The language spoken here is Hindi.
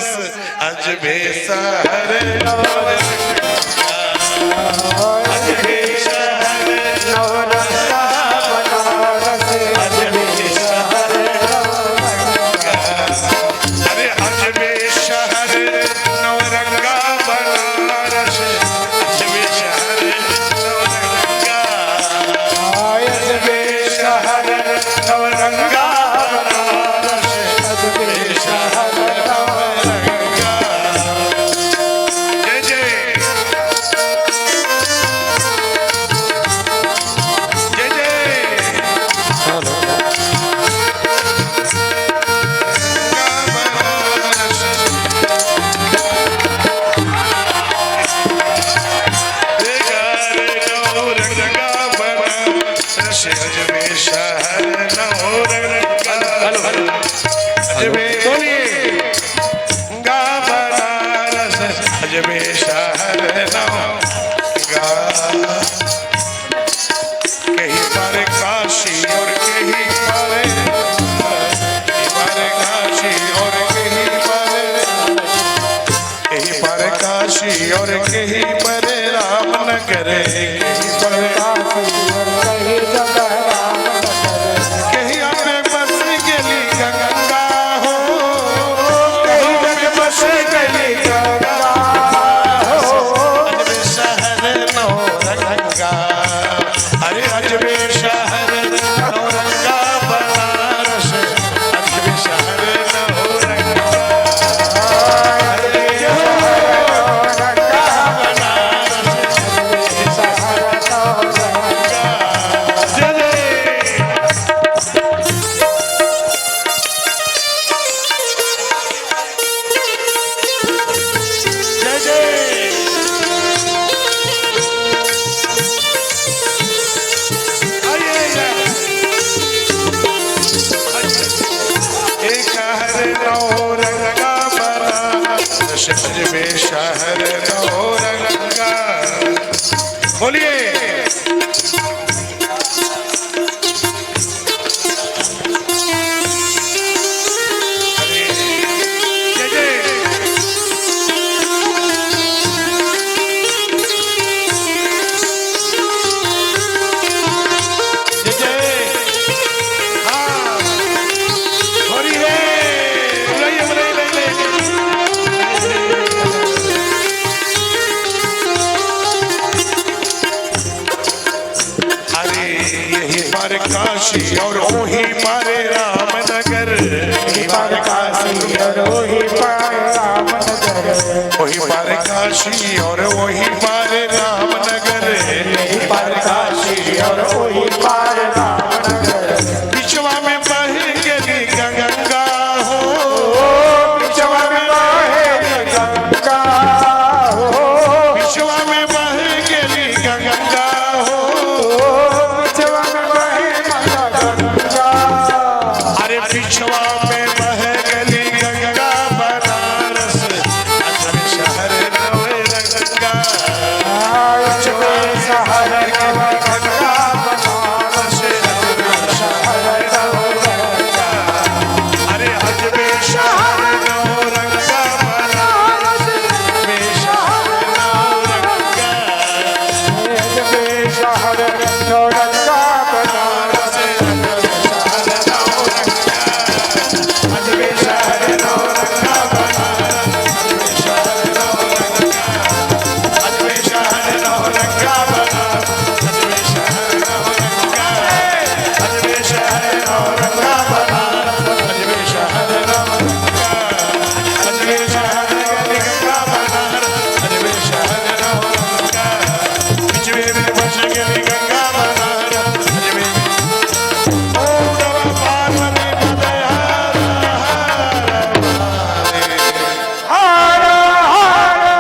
अजबे शहर नौरंगा, अजबे शहर नौरंगा बनारस, अजबे शहर नौरंगा, अरे अजबे शहर नौरंगा बनारस, अजबे शहर नौरंगा, अजबे शहर नौरंगा बनारस, अजबे शहर नौरंगा। जय जय जय जय बनारस, नौरंगा बनारस, अजबे शहर नौरंगा, अजबे गा बनारस, अजबे शहर नौरंगा। कहीं पर काशी और कहीं पर काशी और कहीं पर काशी और कहीं पर रामनगर, कहीं पर कहीं पे बस गली गंगा हो, कहीं पे बस गली गंगा हो, अजबे शहर नौरंगा, अरे अजबे शहर नौरंगा बनारस, अजबे शहर नौरंगा, अरे नौरंगा बनारस, अजबे शहर नौरंगा। जय जय जय जय एक हर नौरंगा बनारस, अजबे शहर नौरंगा। बोलिए जय जय जय जय हाँ हो रही है, बुलाइए बुलाइए अरे यही पर काशी और वही पर रामनगर, यही पर काशी और वही पर रामनगर, वही पर काशी और वही पर रामनगर, यही पर काशी और वही पर रामनगर, बिचवा में बह गली गंगा हो, बिचवा में बह गंगा हो, बिचवा में बह गली गंगा हो, बिचवा में बह गंगा, अरे बिचवा में बह गली गंगा बनारस, अजबे शहर नौरंगा, अजबे शहर नौरंगा बनारस, अजबे शहर नौरंगा, अरे अजबे शहर नौरंगा बनारस, अजबे शहर नौरंगा, अजबे शहर नौरंगा बनारस, अजबे शहर नौरंगा, अजबे शहर नौरंगा बनारस, अजबे शहर नौरंगा, अजबे शहर नौरंगा बनारस।